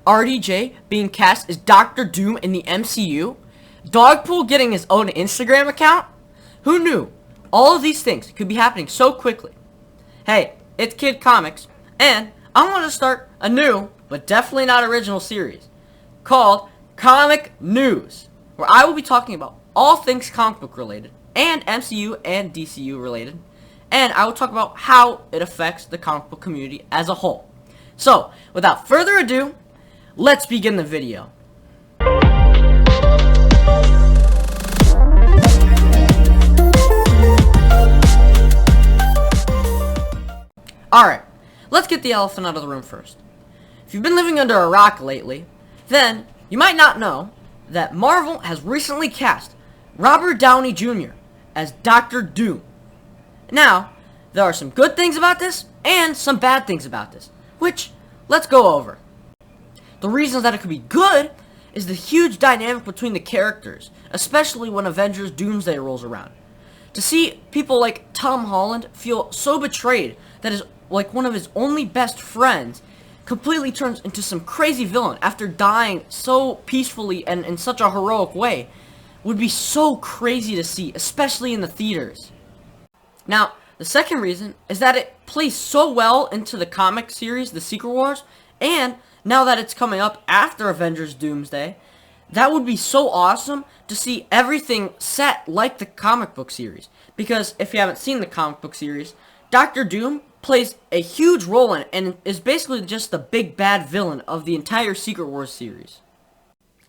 RDJ being cast as Doctor Doom in the MCU, Dogpool getting his own Instagram account. Who knew all of these things could be happening so quickly? Hey, it's Kid Comics, and I want to start a new, but definitely not original series, called Comic News, where I will be talking about all things comic book related, and MCU and DCU related, and I will talk about how it affects the comic book community as a whole. So, without further ado, let's begin the video. Alright, let's get the elephant out of the room first. If you've been living under a rock lately, then you might not know that Marvel has recently cast Robert Downey Jr. as Doctor Doom. Now, there are some good things about this and some bad things about this, which let's go over. The reasons that it could be good is the huge dynamic between the characters, especially when Avengers Doomsday rolls around. To see people like Tom Holland feel so betrayed that his one of his only best friends completely turns into some crazy villain after dying so peacefully and in such a heroic way would be so crazy to see, especially in the theaters. Now, the second reason is that it plays so well into the comic series, the Secret Wars, and now that it's coming up after Avengers Doomsday, that would be so awesome to see everything set like the comic book series. Because if you haven't seen the comic book series, Doctor Doom plays a huge role in it and is basically just the big bad villain of the entire Secret Wars series.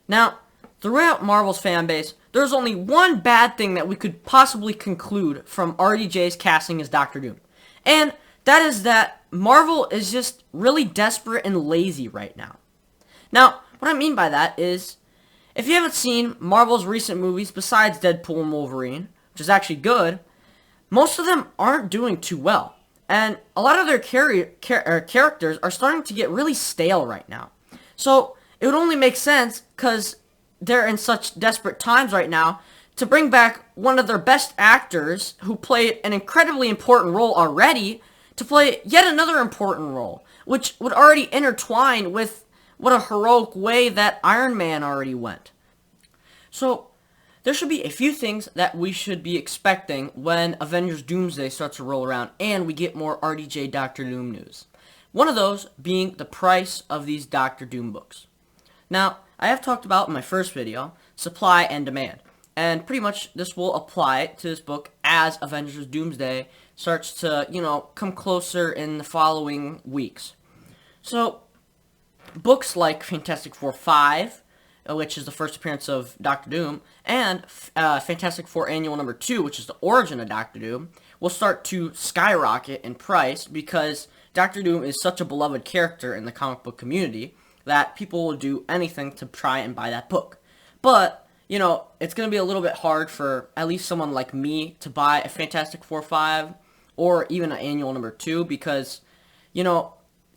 Now, throughout Marvel's fanbase, there's only one bad thing that we could possibly conclude from RDJ's casting as Doctor Doom. And that is that Marvel is just really desperate and lazy right now. Now, what I mean by that is, if you haven't seen Marvel's recent movies besides Deadpool and Wolverine, which is actually good, most of them aren't doing too well. And a lot of their characters are starting to get really stale right now. So, it would only make sense, because they're in such desperate times right now, to bring back one of their best actors who played an incredibly important role already to play yet another important role, which would already intertwine with what a heroic way that Iron Man already went. So, there should be a few things that we should be expecting when Avengers Doomsday starts to roll around and we get more RDJ Doctor Doom news. One of those being the price of these Doctor Doom books. Now, I have talked about in my first video, supply and demand. And pretty much this will apply to this book as Avengers Doomsday starts to, come closer in the following weeks. So, books like Fantastic Four 5, which is the first appearance of Doctor Doom, and Fantastic Four Annual number 2, which is the origin of Doctor Doom, will start to skyrocket in price because Doctor Doom is such a beloved character in the comic book community that people will do anything to try and buy that book. But, it's going to be a little bit hard for at least someone like me to buy a Fantastic Four 5 or even an Annual number 2 because,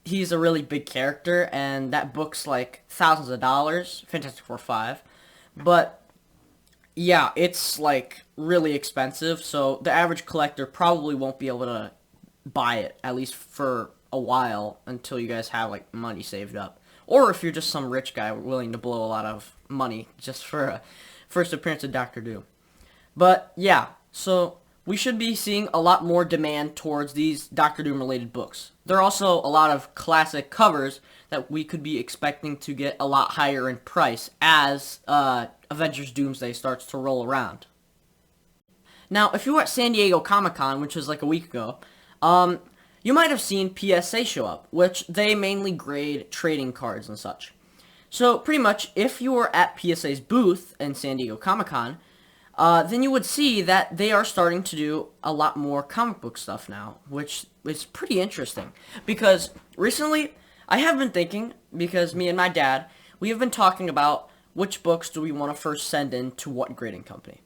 he's a really big character and that book's like thousands of dollars, Fantastic Four 5. But, yeah, it's like really expensive, so the average collector probably won't be able to buy it, at least for a while, until you guys have like money saved up. Or if you're just some rich guy willing to blow a lot of money just for a first appearance of Doctor Doom. But, yeah, so we should be seeing a lot more demand towards these Doctor Doom related books. There are also a lot of classic covers that we could be expecting to get a lot higher in price as Avengers Doomsday starts to roll around. Now, if you were at San Diego Comic-Con, which was like a week ago, you might have seen PSA show up, which they mainly grade trading cards and such. So, pretty much, if you were at PSA's booth in San Diego Comic-Con, then you would see that they are starting to do a lot more comic book stuff now, which is pretty interesting. Because recently, I have been thinking, because me and my dad, we have been talking about which books do we want to first send in to what grading company.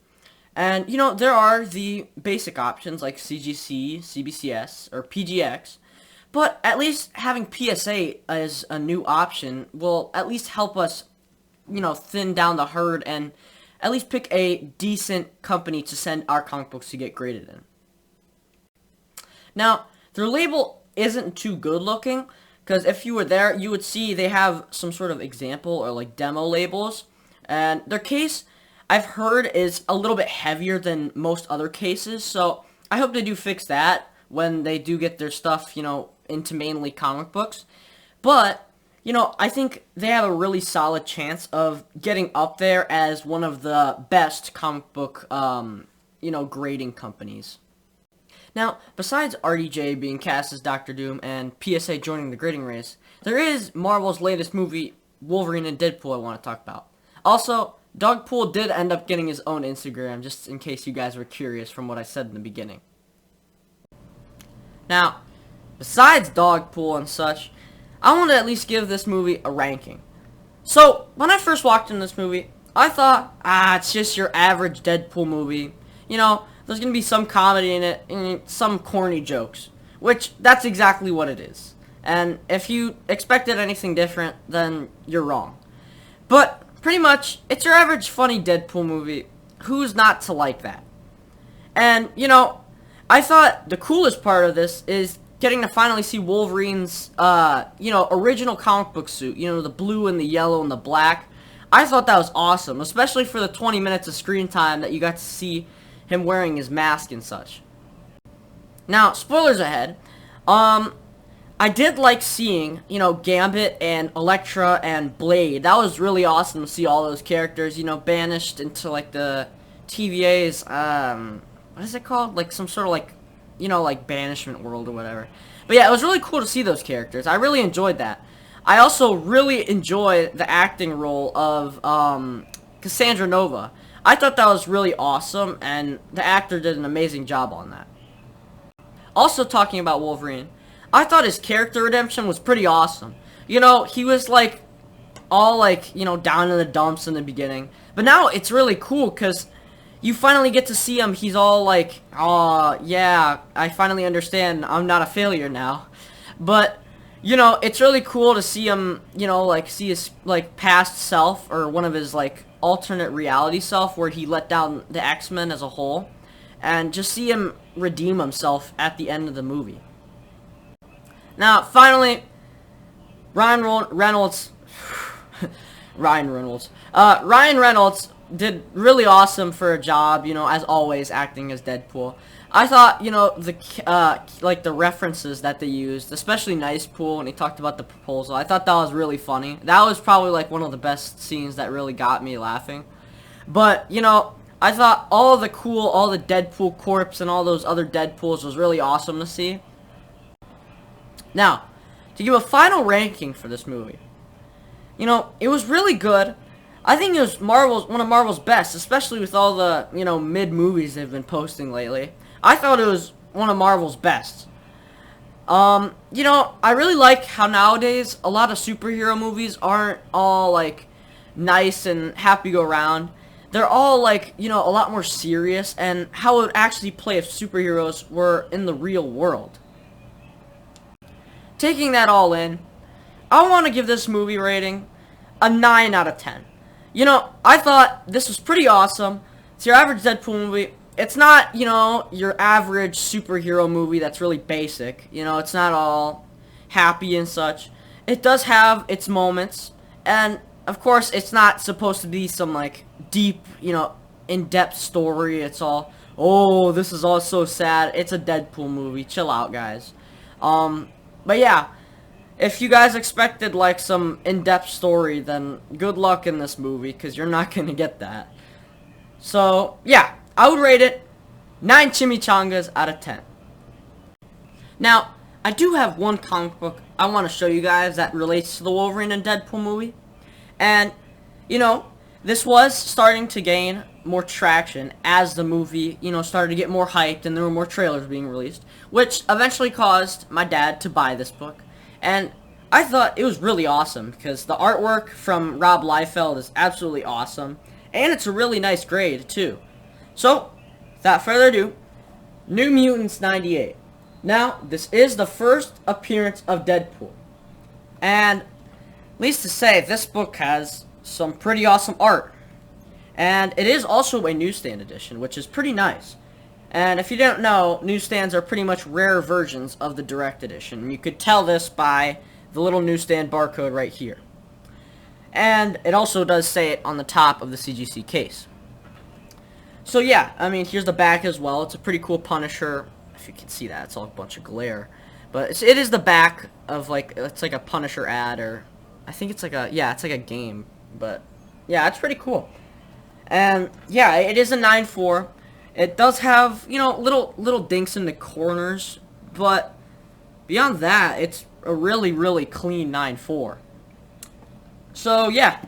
And, there are the basic options like CGC, CBCS, or PGX, but at least having PSA as a new option will at least help us, thin down the herd and at least pick a decent company to send our comic books to get graded in. Now, their label isn't too good looking, Because if you were there, you would see they have some sort of example or like demo labels. And their case, I've heard, is a little bit heavier than most other cases. So I hope they do fix that when they do get their stuff, into mainly comic books. But, I think they have a really solid chance of getting up there as one of the best comic book, grading companies. Now, besides RDJ being cast as Doctor Doom and PSA joining the grading race, there is Marvel's latest movie, Wolverine and Deadpool, I want to talk about. Also, Dogpool did end up getting his own Instagram, just in case you guys were curious from what I said in the beginning. Now, besides Dogpool and such, I want to at least give this movie a ranking. So, when I first walked in this movie, I thought, it's just your average Deadpool movie. There's going to be some comedy in it, and some corny jokes. Which, that's exactly what it is. And if you expected anything different, then you're wrong. But, pretty much, it's your average funny Deadpool movie. Who's not to like that? And, I thought the coolest part of this is getting to finally see Wolverine's, original comic book suit. The blue and the yellow and the black. I thought that was awesome, especially for the 20 minutes of screen time that you got to see him wearing his mask and such. Now, spoilers ahead. I did like seeing, Gambit and Elektra and Blade. That was really awesome to see all those characters, banished into, like, the TVA's, what is it called? Like, some sort of, like, banishment world or whatever. But yeah, it was really cool to see those characters. I really enjoyed that. I also really enjoyed the acting role of, Cassandra Nova. I thought that was really awesome, and the actor did an amazing job on that. Also, talking about Wolverine, I thought his character redemption was pretty awesome. He was, like, all, like, down in the dumps in the beginning. But now it's really cool, because you finally get to see him. He's all like, oh, yeah, I finally understand. I'm not a failure now. But, it's really cool to see him, like, see his, like, past self, or one of his, like, alternate reality self, where he let down the X-Men as a whole. And just see him redeem himself at the end of the movie. Now, finally, Ryan Reynolds did really awesome for a job, as always, acting as Deadpool. I thought, the references that they used, especially Nice Pool when he talked about the proposal, I thought that was really funny. That was probably, like, one of the best scenes that really got me laughing. But, I thought all the Deadpool corpse and all those other Deadpools was really awesome to see. Now, to give a final ranking for this movie, it was really good. I think it was one of Marvel's best, especially with all the, mid-movies they've been posting lately. I thought it was one of Marvel's best. I really like how nowadays a lot of superhero movies aren't all, like, nice and happy-go-round. They're all, like, a lot more serious, and how it would actually play if superheroes were in the real world. Taking that all in, I want to give this movie rating a 9 out of 10. I thought this was pretty awesome. It's your average Deadpool movie. It's not, your average superhero movie that's really basic. It's not all happy and such. It does have its moments. And, of course, it's not supposed to be some, like, deep, in-depth story. It's all, oh, this is all so sad. It's a Deadpool movie. Chill out, guys. But yeah, if you guys expected, like, some in-depth story, then good luck in this movie, because you're not going to get that. So, yeah, I would rate it 9 chimichangas out of 10. Now, I do have one comic book I want to show you guys that relates to the Wolverine and Deadpool movie. And, this was starting to gain more traction as the movie, started to get more hyped and there were more trailers being released, which eventually caused my dad to buy this book. And I thought it was really awesome because the artwork from Rob Liefeld is absolutely awesome, and it's a really nice grade too. So, without further ado, New Mutants 98. Now, this is the first appearance of Deadpool. And, needless to say, this book has some pretty awesome art. And it is also a newsstand edition, which is pretty nice. And if you don't know, newsstands are pretty much rare versions of the direct edition. You could tell this by the little newsstand barcode right here. And it also does say it on the top of the CGC case. So yeah, I mean, here's the back as well. It's a pretty cool Punisher. If you can see that, it's all a bunch of glare. But it is the back of, like, it's like a Punisher ad, or I think it's like a, yeah, it's like a game. But yeah, it's pretty cool. And yeah, it is a 9.4. It does have, you know, little dinks in the corners, but beyond that, it's a really clean 9.4. So yeah,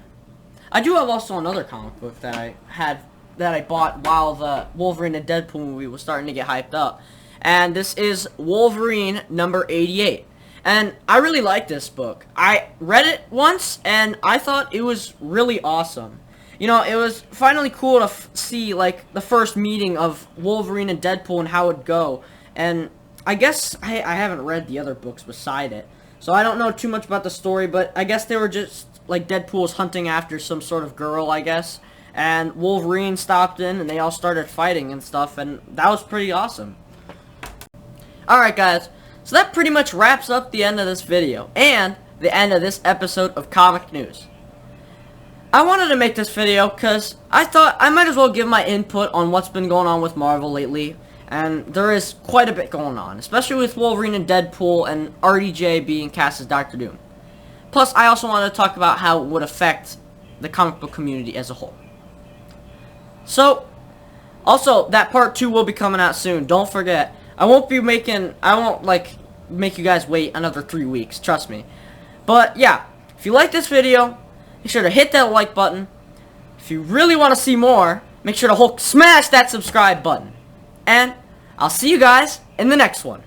I do have also another comic book that I bought while the Wolverine and Deadpool movie was starting to get hyped up, and this is Wolverine number 88. And I really like this book. I read it once, and I thought it was really awesome. You know, it was finally cool to see, like, the first meeting of Wolverine and Deadpool and how it'd go. And I guess I haven't read the other books beside it, so I don't know too much about the story, but I guess they were just, like, Deadpool was hunting after some sort of girl, I guess, and Wolverine stopped in, and they all started fighting and stuff, and that was pretty awesome. Alright, guys, so that pretty much wraps up the end of this video, and the end of this episode of Comic News. I wanted to make this video because I thought I might as well give my input on what's been going on with Marvel lately, and there is quite a bit going on, especially with Wolverine and Deadpool and RDJ being cast as Dr. Doom. Plus, I also wanted to talk about how it would affect the comic book community as a whole. So, also, that part 2 will be coming out soon. Don't forget. I won't make you guys wait another 3 weeks, trust me. But, yeah, if you like this video, make sure to hit that like button. If you really want to see more, make sure to smash that subscribe button. And I'll see you guys in the next one.